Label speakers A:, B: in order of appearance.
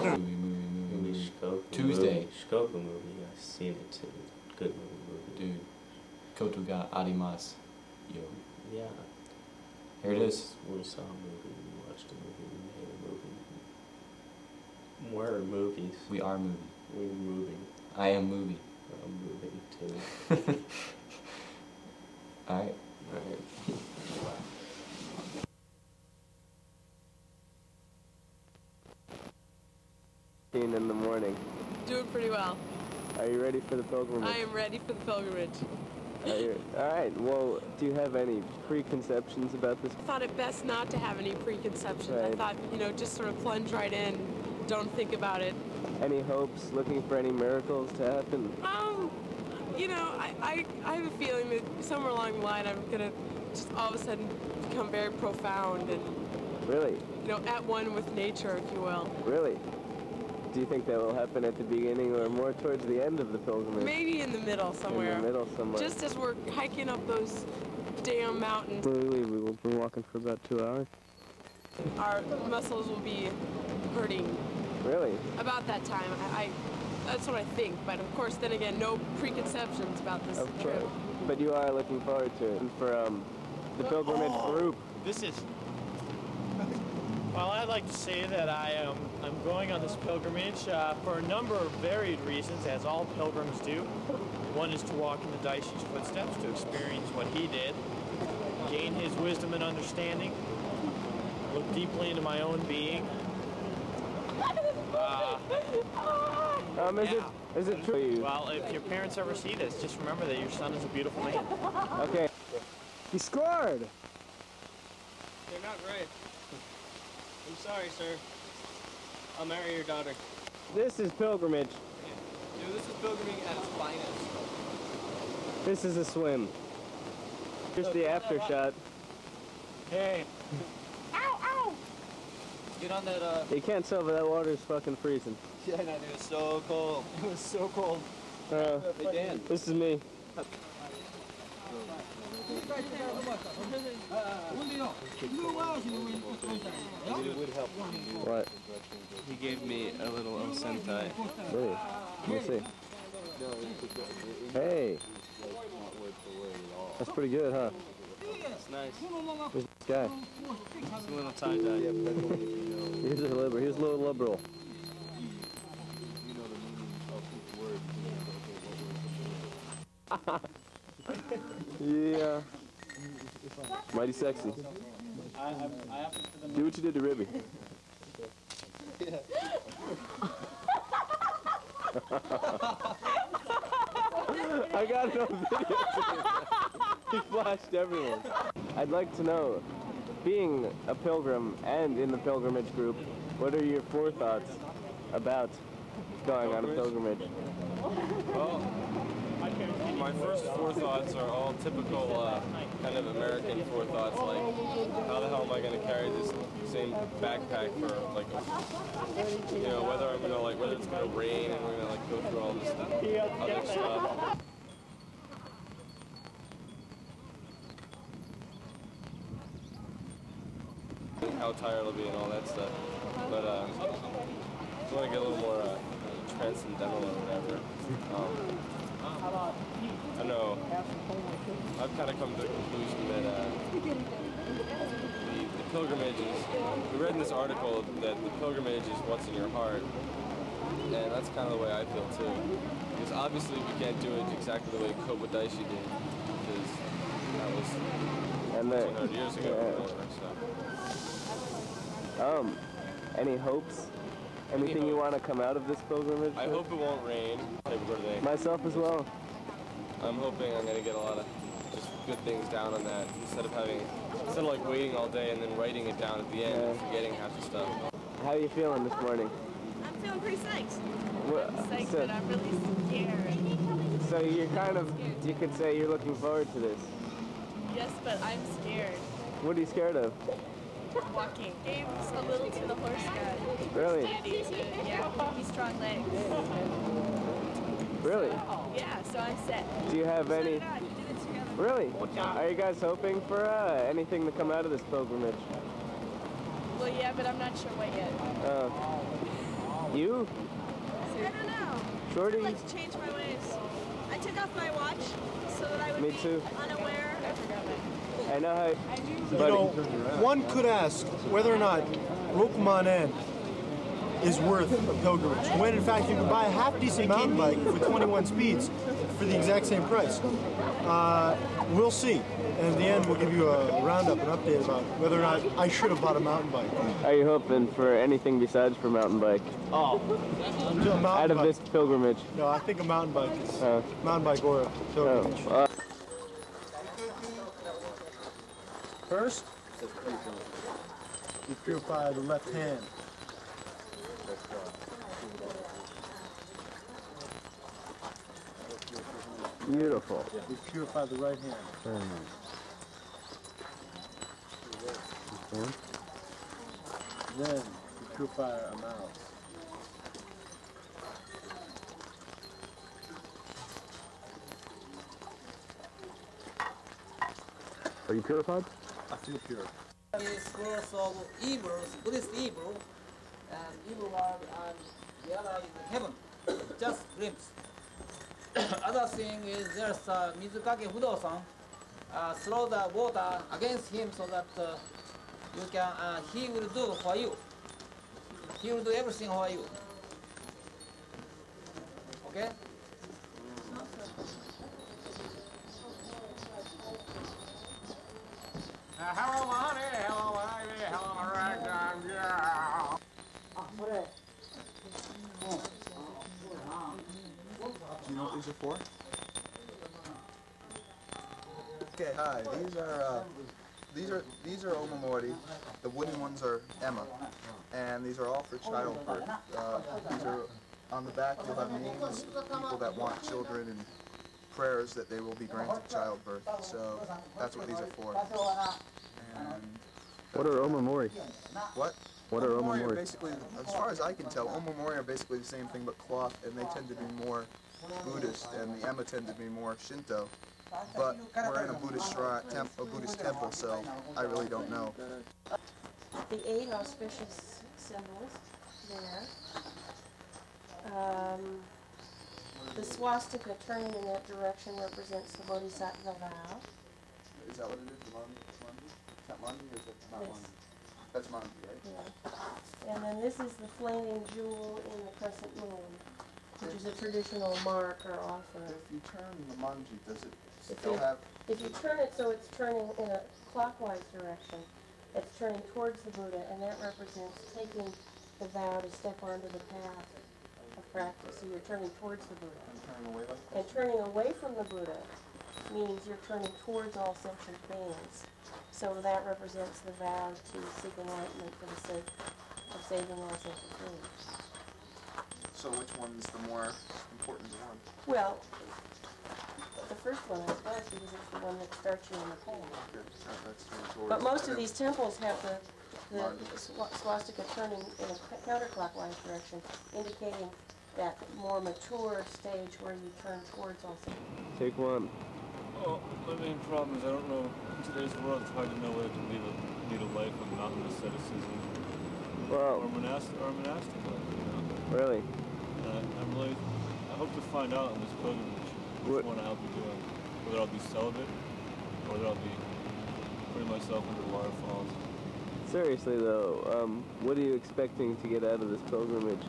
A: Movie Shikoku.
B: Tuesday.
A: Shikoku movie. I've seen it too. Good movie.
B: Dude. Koto ga arimasu. Yo.
A: Yeah.
B: Here it is.
A: We saw a movie. We watched a movie. We made a movie. We're movies.
B: We are movie.
A: We're moving.
B: I am movie.
A: I'm moving too.
B: Alright.
A: Alright.
C: In the morning.
D: Doing pretty well.
C: Are you ready for the pilgrimage?
D: I am ready for the pilgrimage.
C: Alright, well, do you have any preconceptions about this?
D: I thought it best not to have any preconceptions.
C: Right.
D: I thought, you know, just sort of plunge right in. Don't think about it.
C: Any hopes, looking for any miracles to happen?
D: You know, I have a feeling that somewhere along the line I'm gonna just all of a sudden become very profound and,
C: Really?
D: you know, at one with nature, if you will.
C: Really? Do you think that will happen at the beginning or more towards the end of the pilgrimage?
D: Maybe in the middle somewhere.
C: In the middle somewhere.
D: Just as we're hiking up those damn mountains.
C: We will be walking for about 2 hours.
D: Our muscles will be hurting.
C: Really?
D: About that time. That's what I think, but of course, then again, no preconceptions about this trip.
C: But you are looking forward to it. And for the pilgrimage group.
E: This is... Well, I'd like to say that I'm going on this pilgrimage for a number of varied reasons, as all pilgrims do. One is to walk in the Daishi's footsteps, to experience what he did, gain his wisdom and understanding, look deeply into my own being.
C: Is it true?
E: Well, if your parents ever see this, just remember that your son is a beautiful man.
C: Okay. He scored!
F: You're not right. I'm sorry, sir. I'll marry your daughter.
C: This is pilgrimage.
F: Yeah. Dude, this is pilgrimage at its finest.
C: This is a swim. Here's the after shot.
E: Hey.
F: Ow, ow! Get on that,
C: You can't tell, but that water's fucking freezing.
F: Yeah, no, dude, it's so cold. It was so cold. Hey, Dan.
C: This is me. What?
F: He gave me a little sentai.
C: Really? Let me see. Hey! That's pretty good, huh?
F: It's nice.
C: Who's this guy?
F: It's a little tie-dye.
C: He's a liberal. He's a little liberal. Yeah. Mighty sexy. Do what you did to Ribby. I got no video. He flashed everyone. I'd like to know, being a pilgrim and in the pilgrimage group, what are your forethoughts about going on a pilgrimage?
G: Well, my first forethoughts are all typical kind of American forethoughts, like how the hell am I going to carry this same backpack for like, you know, whether it's going to rain and we're going to like go through all this other stuff. How tired I'll be and all that stuff, but I want to get a little more transcendental or whatever. I know I've kind of come to the conclusion that the pilgrimage is, we read in this article that the pilgrimage is what's in your heart, and that's kind of the way I feel too, because obviously we can't do it exactly the way Kobodaishi did, because that was 100 years ago or whatever, so.
C: Any hopes? Anything you want to come out of this pilgrimage?
G: I hope it won't rain.
C: Myself as well.
G: I'm hoping I'm gonna get a lot of just good things down on that instead of like waiting all day and then writing it down at the end and forgetting half the stuff.
C: How are you feeling this morning?
H: I'm feeling pretty psyched.
C: Well,
H: Psyched, but I'm really scared.
C: So you're kind of, you could say you're looking forward to this.
H: Yes, but I'm scared.
C: What are you scared of?
H: Walking. Gabe's a little to the horse guy.
C: Really?
H: Yeah, he's strong legs.
C: Really?
H: Yeah, so I'm set.
C: Do you have any?
H: We did it together.
C: Really? Are you guys hoping for anything to come out of this pilgrimage?
H: Well, yeah, but I'm not sure what yet.
C: You?
H: I don't know.
C: Shorty?
H: I'd like to change my ways. I took off my watch so that I would
C: Me
H: be
C: too.
H: unaware.
C: I know how.
I: You know, one could ask whether or not Rokumon N is worth a pilgrimage, when in fact you can buy a half-decent mountain bike with 21 speeds for the exact same price. We'll see. And in the end, we'll give you a roundup, an update about whether or not I should have bought a mountain bike.
C: Are you hoping for anything besides for mountain bike?
I: Oh,
C: Out of this pilgrimage?
I: No, I think a mountain bike is mountain bike or a pilgrimage. First, you purify the left hand.
C: Beautiful.
I: You purify the right hand.
C: Very nice.
I: Then you purify a mouth.
C: Are you purified?
I: I feel pure.
J: Scrolls of evils, Buddhist evil, and evil world, and the other is heaven, just glimpse. Other thing is there's Mizukake Fudo-san, throw the water against him so that you can, he will do for you. He will do everything for you. Okay?
G: Hello, my honey. Hello, my ivy. Hello, my ragtime girl.
K: Do you know what these are for? Okay, hi. These are Omamori. The wooden ones are Emma, and these are all for childbirth. These are on the back. You'll have names of people that want children and prayers that they will be granted childbirth. So that's what these are for. And
C: what are Omamori?
K: What?
C: What are
K: Omamori?
C: Omamori?
K: Basically, as far as I can tell, Omamori are basically the same thing but cloth, and they tend to be more Buddhist, and the Emma tend to be more Shinto. But we're in a Buddhist temple, so I really don't know.
L: The 8 auspicious symbols there. The swastika turning in that direction represents the Bodhisattva vow.
K: Is that what it is? The manji? Is that manji or is that not manji? That's manji, right?
L: Yeah. And then this is the flaming jewel in the crescent moon, which is a traditional mark or offer.
K: If you turn the manji, does it still have...
L: If you turn it so it's turning in a clockwise direction, it's turning towards the Buddha, and that represents taking the vow to step onto the path of practice. So you're turning towards the Buddha.
K: And turning away like this?
L: And turning away from the Buddha means you're turning towards all sentient beings. So that represents the vow to seek enlightenment for the sake of saving all sentient beings.
K: So which one's the more important one?
L: Well, the first one, I suppose, because it's the one that starts you on the path. But most of these temples have the swastika turning in a counterclockwise direction, indicating that more mature stage where you turn towards all sentient.
C: Take one.
G: Well, the main problem is I don't know, in today's world it's hard to know whether to lead a life of mountain asceticism or a monastic life, you know?
C: Really?
G: I hope to find out on this pilgrimage which one I'll be doing. Whether I'll be celibate, or whether I'll be putting myself under waterfalls.
C: Seriously though, what are you expecting to get out of this pilgrimage?